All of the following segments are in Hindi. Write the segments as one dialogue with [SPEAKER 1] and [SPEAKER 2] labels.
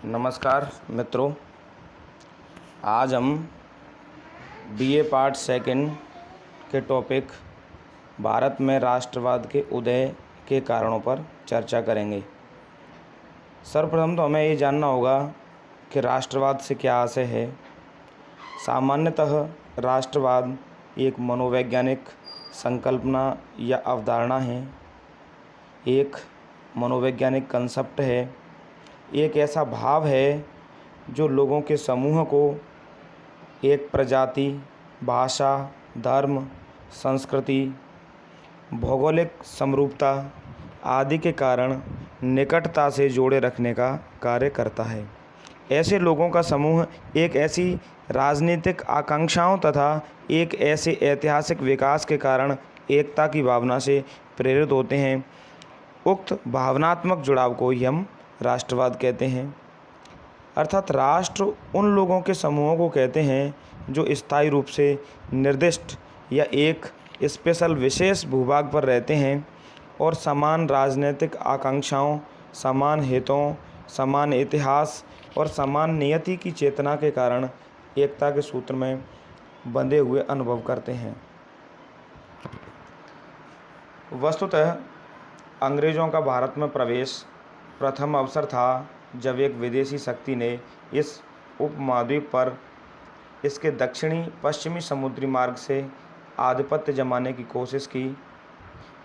[SPEAKER 1] नमस्कार मित्रों। आज हम बीए पार्ट सेकंड के टॉपिक भारत में राष्ट्रवाद के उदय के कारणों पर चर्चा करेंगे। सर्वप्रथम तो हमें ये जानना होगा कि राष्ट्रवाद से क्या आशय है। सामान्यतः राष्ट्रवाद एक मनोवैज्ञानिक संकल्पना या अवधारणा है, एक मनोवैज्ञानिक कंसेप्ट है, एक ऐसा भाव है जो लोगों के समूह को एक प्रजाति, भाषा, धर्म, संस्कृति, भौगोलिक समरूपता आदि के कारण निकटता से जोड़े रखने का कार्य करता है। ऐसे लोगों का समूह एक ऐसी राजनीतिक आकांक्षाओं तथा एक ऐसे ऐतिहासिक विकास के कारण एकता की भावना से प्रेरित होते हैं। उक्त भावनात्मक जुड़ाव को ही हम राष्ट्रवाद कहते हैं। अर्थात राष्ट्र उन लोगों के समूहों को कहते हैं जो स्थायी रूप से निर्दिष्ट या एक स्पेशल विशेष भूभाग पर रहते हैं और समान राजनीतिक आकांक्षाओं, समान हितों, समान इतिहास और समान नियति की चेतना के कारण एकता के सूत्र में बंधे हुए अनुभव करते हैं। वस्तुतः अंग्रेज़ों का भारत में प्रवेश प्रथम अवसर था जब एक विदेशी शक्ति ने इस उपमहाद्वीप पर इसके दक्षिणी पश्चिमी समुद्री मार्ग से आधिपत्य जमाने की कोशिश की।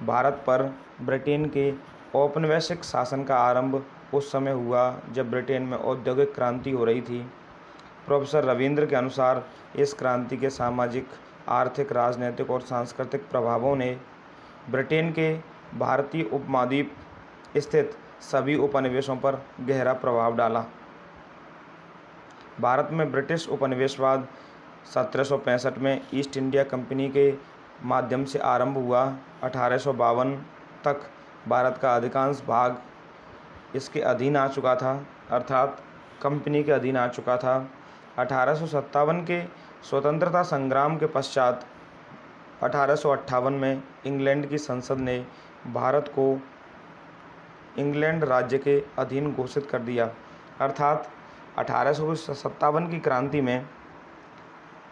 [SPEAKER 1] भारत पर ब्रिटेन के औपनिवेशिक शासन का आरंभ उस समय हुआ जब ब्रिटेन में औद्योगिक क्रांति हो रही थी। प्रोफेसर रविंद्र के अनुसार इस क्रांति के सामाजिक, आर्थिक, राजनीतिक और सांस्कृतिक प्रभावों ने ब्रिटेन के भारतीय उपमहाद्वीप स्थित सभी उपनिवेशों पर गहरा प्रभाव डाला। भारत में ब्रिटिश उपनिवेशवाद 1765 में ईस्ट इंडिया कंपनी के माध्यम से आरंभ हुआ। 1852 तक भारत का अधिकांश भाग इसके अधीन आ चुका था, अर्थात कंपनी के अधीन आ चुका था। 1857 के स्वतंत्रता संग्राम के पश्चात 1858 में इंग्लैंड की संसद ने भारत को इंग्लैंड राज्य के अधीन घोषित कर दिया। अर्थात 1857 की क्रांति में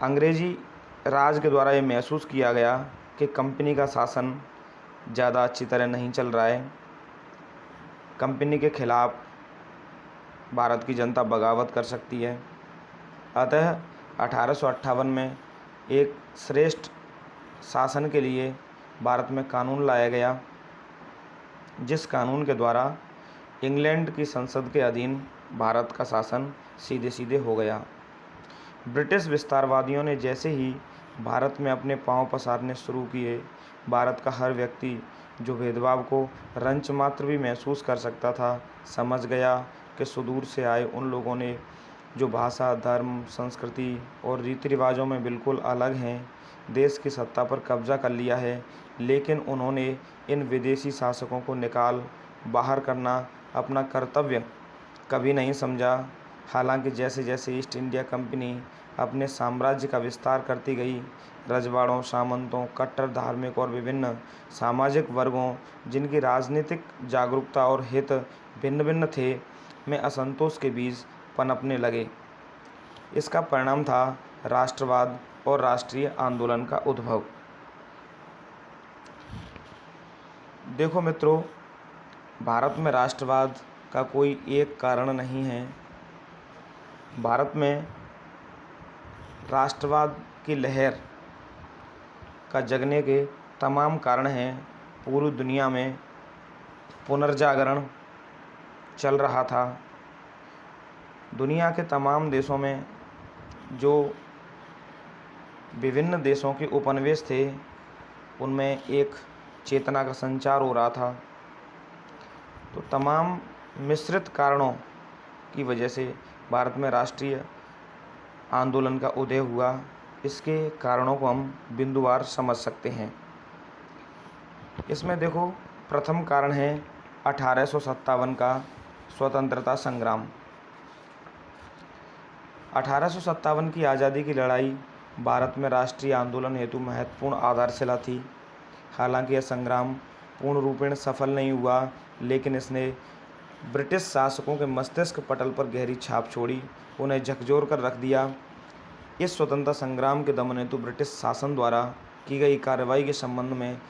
[SPEAKER 1] अंग्रेजी राज के द्वारा ये महसूस किया गया कि कंपनी का शासन ज़्यादा अच्छी तरह नहीं चल रहा है। कंपनी के खिलाफ भारत की जनता बगावत कर सकती है। अतः 1858 में एक श्रेष्ठ शासन के लिए भारत में कानून लाया गया, जिस कानून के द्वारा इंग्लैंड की संसद के अधीन भारत का शासन सीधे सीधे हो गया। ब्रिटिश विस्तारवादियों ने जैसे ही भारत में अपने पांव पसारने शुरू किए, भारत का हर व्यक्ति जो भेदभाव को रंच मात्र भी महसूस कर सकता था, समझ गया कि सुदूर से आए उन लोगों ने जो भाषा, धर्म, संस्कृति और रीति रिवाजों में बिल्कुल अलग हैं, देश की सत्ता पर कब्जा कर लिया है। लेकिन उन्होंने इन विदेशी शासकों को निकाल बाहर करना अपना कर्तव्य कभी नहीं समझा। हालांकि जैसे जैसे ईस्ट इंडिया कंपनी अपने साम्राज्य का विस्तार करती गई, रजवाड़ों, सामंतों, कट्टर धार्मिक और विभिन्न सामाजिक वर्गों जिनकी राजनीतिक जागरूकता और हित भिन्न भिन्न थे, में असंतोष के बीज पनपने लगे। इसका परिणाम था राष्ट्रवाद और राष्ट्रीय आंदोलन का उद्भव। देखो मित्रों, भारत में राष्ट्रवाद का कोई एक कारण नहीं है। भारत में राष्ट्रवाद की लहर का जगने के तमाम कारण हैं। पूरी दुनिया में पुनर्जागरण चल रहा था। दुनिया के तमाम देशों में जो विभिन्न देशों के उपनिवेश थे, उनमें एक चेतना का संचार हो रहा था। तो तमाम मिश्रित कारणों की वजह से भारत में राष्ट्रीय आंदोलन का उदय हुआ। इसके कारणों को हम बिंदुवार समझ सकते हैं। इसमें देखो, प्रथम कारण है 1857 का स्वतंत्रता संग्राम। 1857 की आज़ादी की लड़ाई भारत में राष्ट्रीय आंदोलन हेतु महत्वपूर्ण आधारशिला थी। हालांकि यह संग्राम पूर्ण रूपेण सफल नहीं हुआ, लेकिन इसने ब्रिटिश शासकों के मस्तिष्क पटल पर गहरी छाप छोड़ी, उन्हें झकझोर कर रख दिया। इस स्वतंत्रता संग्राम के दमन हेतु ब्रिटिश शासन द्वारा की गई कार्रवाई के संबंध में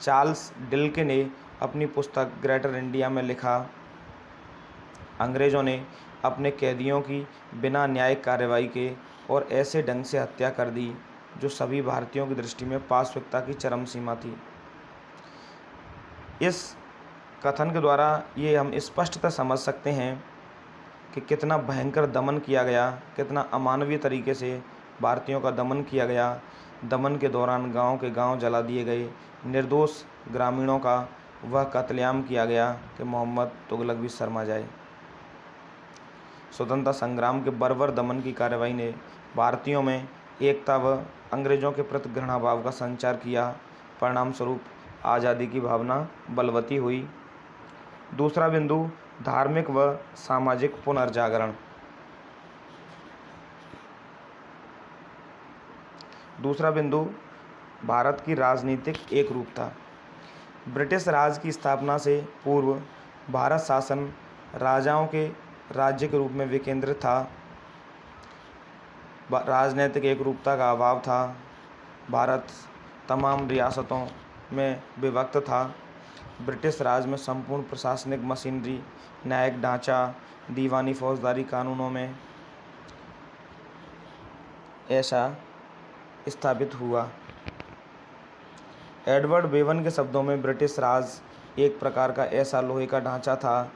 [SPEAKER 1] चार्ल्स डिल्के ने अपनी पुस्तक ग्रेटर इंडिया में लिखा, अंग्रेज़ों ने अपने कैदियों की बिना न्यायिक कार्रवाई के और ऐसे ढंग से हत्या कर दी जो सभी भारतीयों की दृष्टि में पाशविकता की चरम सीमा थी। इस कथन के द्वारा ये हम स्पष्टतः समझ सकते हैं कि कितना भयंकर दमन किया गया, कितना अमानवीय तरीके से भारतीयों का दमन किया गया। दमन के दौरान गांव के गांव जला दिए गए, निर्दोष ग्रामीणों का वह कत्लेआम किया गया कि मोहम्मद तुगलक भी शर्मा जाए। स्वतंत्रता संग्राम के बर्बर दमन की कार्रवाई ने भारतीयों में एकता व अंग्रेज़ों के प्रति घृणाभाव का संचार किया। परिणाम स्वरूप आज़ादी की भावना बलवती हुई। दूसरा बिंदु, धार्मिक व सामाजिक पुनर्जागरण। दूसरा बिंदु, भारत की राजनीतिक एकरूपता। ब्रिटिश राज की स्थापना से पूर्व भारत शासन राजाओं के राज्य के रूप में विकेंद्रित था। राजनीतिक एकरूपता का अभाव था। भारत तमाम रियासतों में विभक्त था। ब्रिटिश राज में संपूर्ण प्रशासनिक मशीनरी, न्यायिक ढांचा, दीवानी फौजदारी कानूनों में ऐसा स्थापित हुआ। एडवर्ड बेवन के शब्दों में ब्रिटिश राज एक प्रकार का ऐसा लोहे का ढांचा था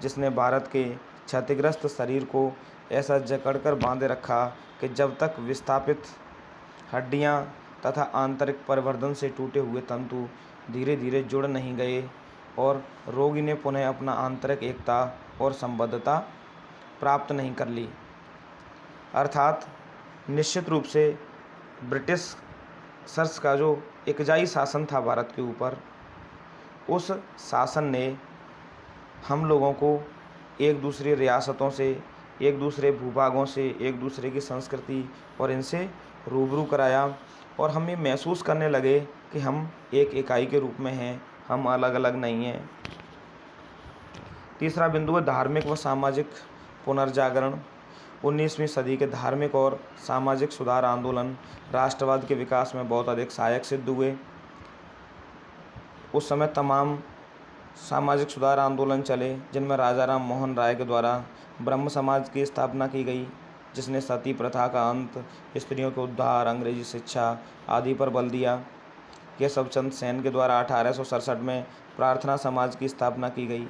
[SPEAKER 1] जिसने भारत के क्षतिग्रस्त शरीर को ऐसा जकड़कर बांधे रखा कि जब तक विस्थापित हड्डियां तथा आंतरिक परिवर्धन से टूटे हुए तंतु धीरे धीरे जुड़ नहीं गए और रोगी ने पुनः अपना आंतरिक एकता और संबद्धता प्राप्त नहीं कर ली। अर्थात निश्चित रूप से ब्रिटिश सर्स का जो एकजाई शासन था भारत के ऊपर, उस शासन ने हम लोगों को एक दूसरे रियासतों से, एक दूसरे भूभागों से, एक दूसरे की संस्कृति और इनसे रूबरू कराया और हम ये महसूस करने लगे कि हम एक इकाई के रूप में हैं, हम अलग अलग नहीं हैं। तीसरा बिंदु है धार्मिक व सामाजिक पुनर्जागरण। 19वीं सदी के धार्मिक और सामाजिक सुधार आंदोलन राष्ट्रवाद के विकास में बहुत अधिक सहायक सिद्ध हुए। उस समय तमाम सामाजिक सुधार आंदोलन चले जिनमें राजा राम मोहन राय के द्वारा ब्रह्म समाज की स्थापना की गई, जिसने सती प्रथा का अंत, स्त्रियों के उद्धार, अंग्रेजी शिक्षा आदि पर बल दिया। केशव चंद्र सेन के द्वारा 1867 में प्रार्थना समाज की स्थापना की गई,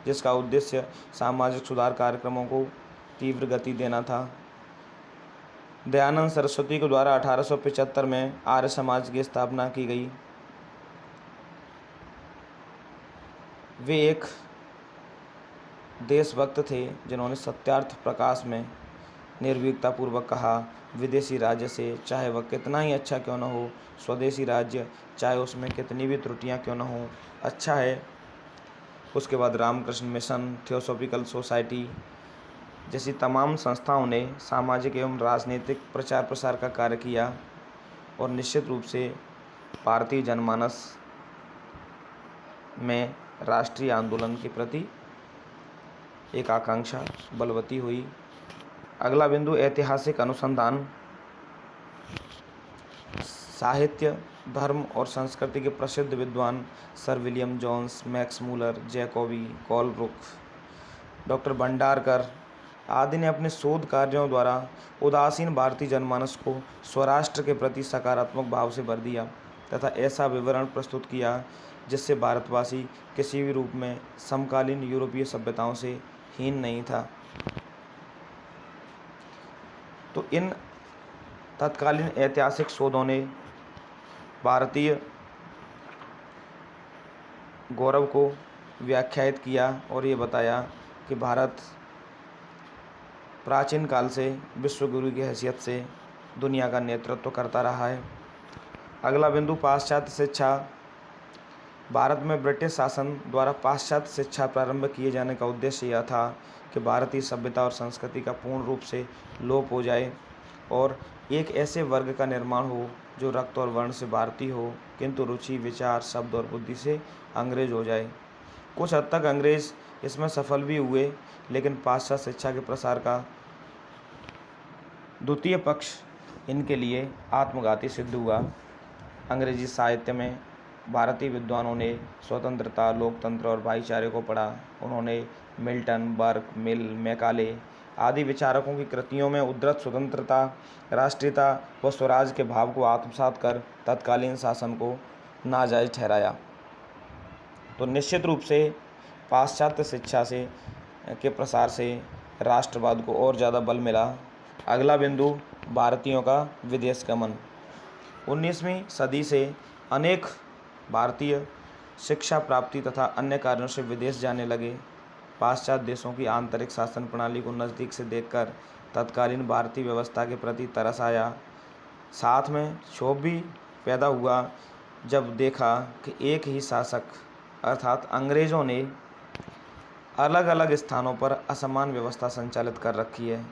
[SPEAKER 1] जिसका उद्देश्य सामाजिक सुधार कार्यक्रमों को तीव्र गति देना था। दयानंद सरस्वती के द्वारा 1875 में आर्य समाज की स्थापना की गई। वे एक देशभक्त थे जिन्होंने सत्यार्थ प्रकाश में निर्भीकतापूर्वक कहा, विदेशी राज्य से चाहे वह कितना ही अच्छा क्यों न हो, स्वदेशी राज्य चाहे उसमें कितनी भी त्रुटियां क्यों न हो, अच्छा है। उसके बाद रामकृष्ण मिशन, थियोसॉफिकल सोसाइटी जैसी तमाम संस्थाओं ने सामाजिक एवं राजनीतिक प्रचार प्रसार का कार्य किया और निश्चित रूप से भारतीय जनमानस में राष्ट्रीय आंदोलन के प्रति एक आकांक्षा बलवती हुई। अगला बिंदु ऐतिहासिक अनुसंधान। साहित्य, धर्म और संस्कृति के प्रसिद्ध विद्वान sir William Jones, Max Muller, Jacobi, Colebrooke, doctor Bhandarkar आदि ने अपने शोध कार्यों द्वारा उदासीन भारतीय जनमानस को स्वराष्ट्र के प्रति सकारात्मक भाव से भर दिया तथा ऐसा विवरण प्रस्तुत किया जिससे भारतवासी किसी भी रूप में समकालीन यूरोपीय सभ्यताओं से हीन नहीं था। तो इन तत्कालीन ऐतिहासिक शोधों ने भारतीय गौरव को व्याख्यायित किया और ये बताया कि भारत प्राचीन काल से विश्वगुरु की हैसियत से दुनिया का नेतृत्व करता रहा है। अगला बिंदु पाश्चात्य शिक्षा। भारत में ब्रिटिश शासन द्वारा पाश्चात्य शिक्षा प्रारंभ किए जाने का उद्देश्य यह था कि भारतीय सभ्यता और संस्कृति का पूर्ण रूप से लोप हो जाए और एक ऐसे वर्ग का निर्माण हो जो रक्त और वर्ण से भारतीय हो किंतु रुचि, विचार, शब्द और बुद्धि से अंग्रेज हो जाए। कुछ हद तक अंग्रेज इसमें सफल भी हुए, लेकिन पाश्चात्य शिक्षा के प्रसार का द्वितीय पक्ष इनके लिए आत्मघाती सिद्ध हुआ। अंग्रेजी साहित्य में भारतीय विद्वानों ने स्वतंत्रता, लोकतंत्र और भाईचारे को पढ़ा। उन्होंने मिल्टन, बर्क, मिल, मैकाले आदि विचारकों की कृतियों में उद्धृत स्वतंत्रता, राष्ट्रीयता व स्वराज के भाव को आत्मसात कर तत्कालीन शासन को नाजायज ठहराया। तो निश्चित रूप से पाश्चात्य शिक्षा के प्रसार से राष्ट्रवाद को और ज़्यादा बल मिला। अगला बिंदु, भारतीयों का विदेश गमन। 19वीं सदी से अनेक भारतीय शिक्षा प्राप्ति तथा अन्य कारणों से विदेश जाने लगे। पाश्चात्य देशों की आंतरिक शासन प्रणाली को नज़दीक से देखकर तत्कालीन भारतीय व्यवस्था के प्रति तरस आया। साथ में क्षोभ भी पैदा हुआ जब देखा कि एक ही शासक अर्थात अंग्रेज़ों ने अलग अलग स्थानों पर असमान व्यवस्था संचालित कर रखी है,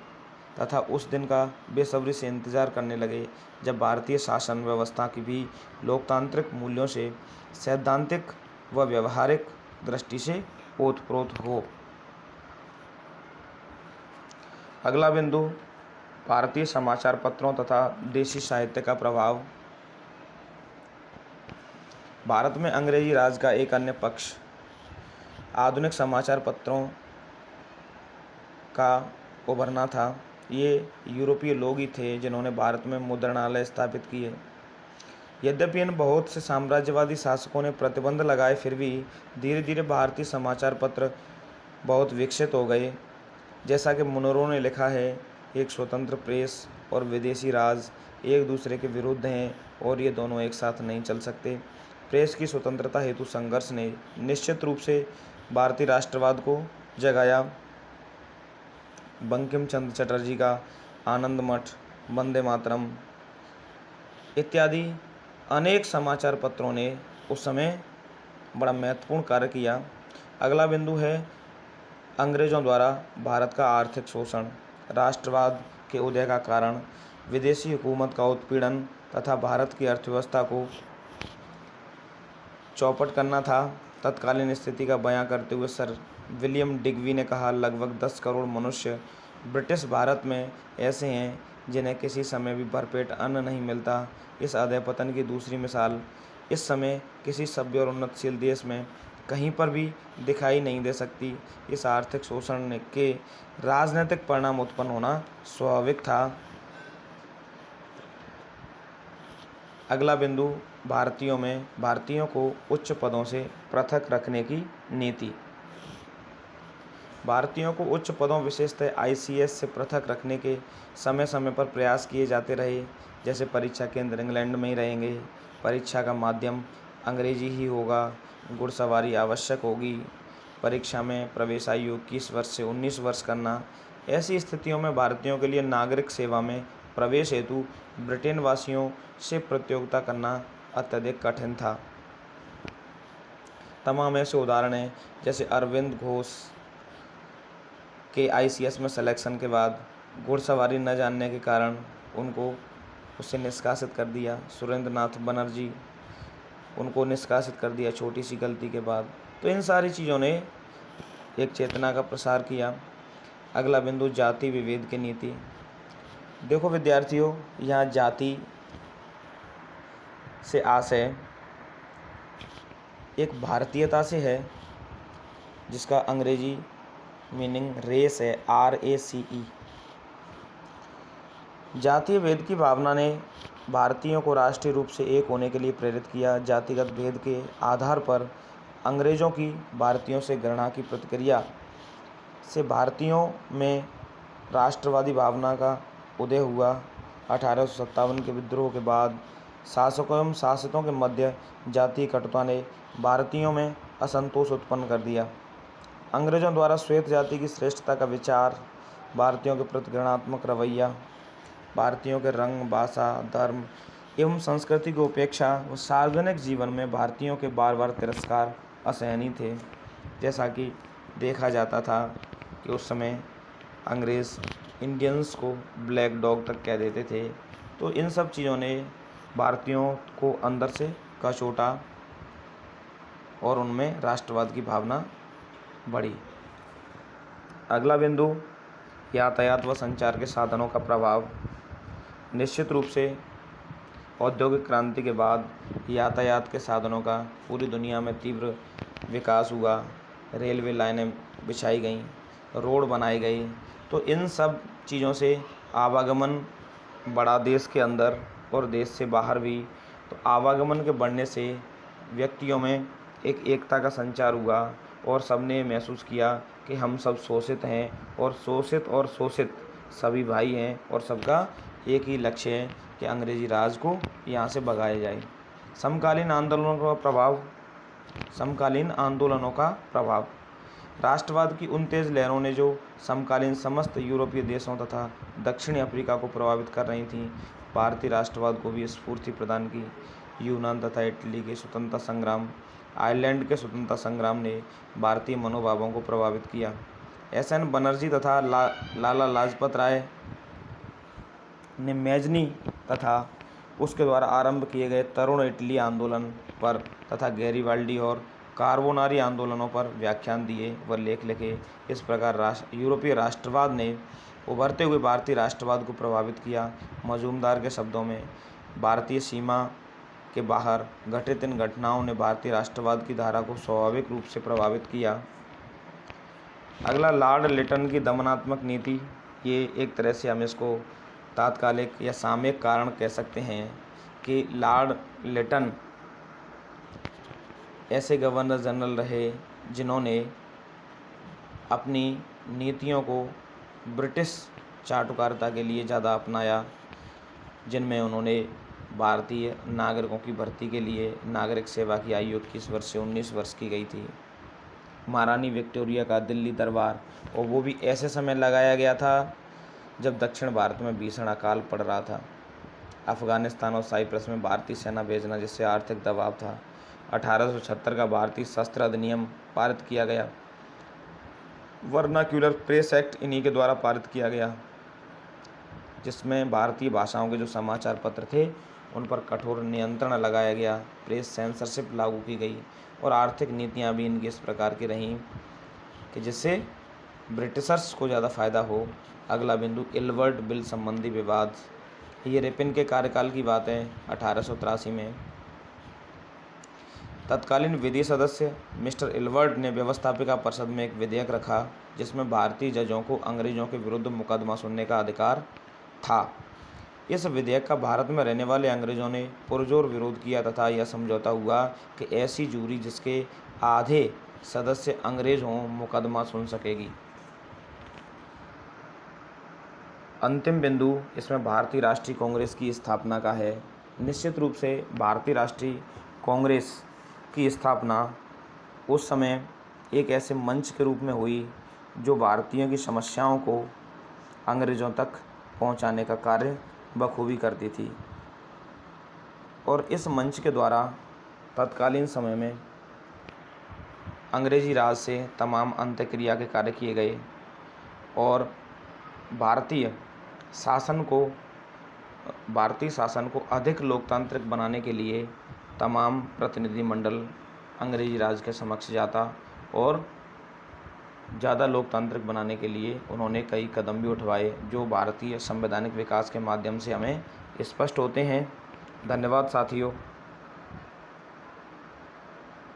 [SPEAKER 1] तथा उस दिन का बेसब्री से इंतजार करने लगे जब भारतीय शासन व्यवस्था की भी लोकतांत्रिक मूल्यों से सैद्धांतिक व व्यवहारिक दृष्टि से ओतप्रोत हो। अगला बिंदु, भारतीय समाचार पत्रों तथा देशी साहित्य का प्रभाव। भारत में अंग्रेजी राज का एक अन्य पक्ष आधुनिक समाचार पत्रों का उभरना था। ये यूरोपीय लोग ही थे जिन्होंने भारत में मुद्रणालय स्थापित किए। यद्यपि इन बहुत से साम्राज्यवादी शासकों ने प्रतिबंध लगाए, फिर भी धीरे धीरे भारतीय समाचार पत्र बहुत विकसित हो गए। जैसा कि मुनरो ने लिखा है, एक स्वतंत्र प्रेस और विदेशी राज एक दूसरे के विरुद्ध हैं और ये दोनों एक साथ नहीं चल सकते। प्रेस की स्वतंत्रता हेतु संघर्ष ने निश्चित रूप से भारतीय राष्ट्रवाद को जगाया। बंकिम चंद्र चटर्जी का आनंद मठ, वंदे मातरम इत्यादि अनेक समाचार पत्रों ने उस समय बड़ा महत्वपूर्ण कार्य किया। अगला बिंदु है अंग्रेज़ों द्वारा भारत का आर्थिक शोषण। राष्ट्रवाद के उदय का कारण विदेशी हुकूमत का उत्पीड़न तथा भारत की अर्थव्यवस्था को चौपट करना था। तत्कालीन स्थिति का बयां करते हुए सर विलियम डिग्वी ने कहा, लगभग 10 करोड़ मनुष्य ब्रिटिश भारत में ऐसे हैं जिन्हें किसी समय भी भरपेट अन्न नहीं मिलता। इस अधःपतन की दूसरी मिसाल इस समय किसी सभ्य और उन्नतशील देश में कहीं पर भी दिखाई नहीं दे सकती। इस आर्थिक शोषण के राजनीतिक परिणाम उत्पन्न होना स्वाभाविक था। अगला बिंदु, भारतीयों को उच्च पदों से पृथक रखने की नीति। भारतीयों को उच्च पदों विशेषतः ICS से पृथक रखने के समय समय पर प्रयास किए जाते रहे। जैसे परीक्षा केंद्र इंग्लैंड में ही रहेंगे, परीक्षा का माध्यम अंग्रेजी ही होगा, घुड़सवारी आवश्यक होगी, परीक्षा में प्रवेश आयु 21 वर्ष से 19 वर्ष करना। ऐसी स्थितियों में भारतीयों के लिए नागरिक सेवा में प्रवेश हेतु ब्रिटेन वासियों से प्रतियोगिता करना अत्यधिक कठिन था। तमाम ऐसे उदाहरण हैं, जैसे अरविंद घोष के ICS में सिलेक्शन के बाद घुड़सवारी न जानने के कारण उनको उससे निष्कासित कर दिया। सुरेंद्र नाथ बनर्जी, उनको निष्कासित कर दिया छोटी सी गलती के बाद। तो इन सारी चीज़ों ने एक चेतना का प्रसार किया। अगला बिंदु, जाति विभेद की नीति। देखो विद्यार्थियों, यहाँ जाति से आशय एक भारतीयता से है, जिसका अंग्रेजी मीनिंग रेस है, RACE। जातीय भेद की भावना ने भारतीयों को राष्ट्रीय रूप से एक होने के लिए प्रेरित किया। जातिगत भेद के आधार पर अंग्रेज़ों की भारतीयों से घृणा की प्रतिक्रिया से भारतीयों में राष्ट्रवादी भावना का उदय हुआ। 1857 के विद्रोह के बाद शासकों एवं शासितों के मध्य जातीय कटुता ने भारतीयों में असंतोष उत्पन्न कर दिया। अंग्रेज़ों द्वारा श्वेत जाति की श्रेष्ठता का विचार, भारतीयों के प्रति घृणात्मक रवैया, भारतीयों के रंग, भाषा, धर्म एवं संस्कृति की उपेक्षा व सार्वजनिक जीवन में भारतीयों के बार बार तिरस्कार असहनीय थे। जैसा कि देखा जाता था कि उस समय अंग्रेज़ इंडियंस को ब्लैक डॉग तक कह देते थे। तो इन सब चीज़ों ने भारतीयों को अंदर से कचोटा और उनमें राष्ट्रवाद की भावना बढ़ी। अगला बिंदु, यातायात व संचार के साधनों का प्रभाव। निश्चित रूप से औद्योगिक क्रांति के बाद यातायात के साधनों का पूरी दुनिया में तीव्र विकास हुआ। रेलवे लाइनें बिछाई गईं, रोड बनाई गई, तो इन सब चीज़ों से आवागमन बढ़ा देश के अंदर और देश से बाहर भी। तो आवागमन के बढ़ने से व्यक्तियों में एक एकता का संचार हुआ और सबने महसूस किया कि हम सब शोषित हैं और शोषित सभी भाई हैं और सबका एक ही लक्ष्य है कि अंग्रेजी राज को यहाँ से भगाया जाए। समकालीन आंदोलनों का प्रभाव। राष्ट्रवाद की उन तेज लहरों ने जो समकालीन समस्त यूरोपीय देशों तथा दक्षिणी अफ्रीका को प्रभावित कर रही थीं, भारतीय राष्ट्रवाद को भी स्फूर्ति प्रदान की। यूनान तथा इटली के स्वतंत्रता संग्राम, आयरलैंड के स्वतंत्रता संग्राम ने भारतीय मनोभावों को प्रभावित किया। एस.एन. बनर्जी तथा लाला लाजपत राय ने मैजनी तथा उसके द्वारा आरंभ किए गए तरुण इटली आंदोलन पर तथा गैरिबाल्डी और कार्बोनारी आंदोलनों पर व्याख्यान दिए व लेख लिखे। इस प्रकार यूरोपीय राष्ट्रवाद ने उभरते हुए भारतीय राष्ट्रवाद को प्रभावित किया। मजूमदार के शब्दों में, भारतीय सीमा के बाहर घटित इन घटनाओं ने भारतीय राष्ट्रवाद की धारा को स्वाभाविक रूप से प्रभावित किया। अगला, लॉर्ड लिटन की दमनात्मक नीति। ये एक तरह से हम इसको तात्कालिक या सामयिक कारण कह सकते हैं कि लॉर्ड लिटन ऐसे गवर्नर जनरल रहे जिन्होंने अपनी नीतियों को ब्रिटिश चाटुकारिता के लिए ज़्यादा अपनाया, जिनमें उन्होंने भारतीय नागरिकों की भर्ती के लिए नागरिक सेवा की आयु 21 वर्ष से 19 वर्ष की गई थी। महारानी विक्टोरिया का दिल्ली दरबार, और वो भी ऐसे समय लगाया गया था जब दक्षिण भारत में भीषण अकाल पड़ रहा था। अफगानिस्तान और साइप्रस में भारतीय सेना भेजना, जिससे आर्थिक दबाव था। 1876 का भारतीय शस्त्र अधिनियम पारित किया गया। वर्नाक्यूलर प्रेस एक्ट इन्हीं के द्वारा पारित किया गया, जिसमें भारतीय भाषाओं के जो समाचार पत्र थे उन पर कठोर नियंत्रण लगाया गया। प्रेस सेंसरशिप लागू की गई और आर्थिक नीतियां भी इनकी इस प्रकार की रहीं कि जिससे ब्रिटिशर्स को ज़्यादा फ़ायदा हो। अगला बिंदु, इल्बर्ट बिल संबंधी विवाद। ये रिपन के कार्यकाल की बात है, 1883 में। तत्कालीन विधि सदस्य मिस्टर इल्बर्ट ने व्यवस्थापिका परिषद में एक विधेयक रखा जिसमें भारतीय जजों को अंग्रेजों के विरुद्ध मुकदमा सुनने का अधिकार था। इस विधेयक का भारत में रहने वाले अंग्रेजों ने पुरजोर विरोध किया तथा यह समझौता हुआ कि ऐसी जूरी जिसके आधे सदस्य अंग्रेज हों मुकदमा सुन सकेगी। अंतिम बिंदु इसमें भारतीय राष्ट्रीय कांग्रेस की स्थापना का है। निश्चित रूप से भारतीय राष्ट्रीय कांग्रेस की स्थापना उस समय एक ऐसे मंच के रूप में हुई जो भारतीयों की समस्याओं को अंग्रेज़ों तक पहुंचाने का कार्य बखूबी करती थी। और इस मंच के द्वारा तत्कालीन समय में अंग्रेजी राज से तमाम अंत्यक्रिया के कार्य किए गए और भारतीय शासन को अधिक लोकतांत्रिक बनाने के लिए तमाम प्रतिनिधिमंडल अंग्रेजी राज के समक्ष जाता और ज़्यादा लोकतांत्रिक बनाने के लिए उन्होंने कई कदम भी उठवाए जो भारतीय संवैधानिक विकास के माध्यम से हमें स्पष्ट होते हैं। धन्यवाद साथियों।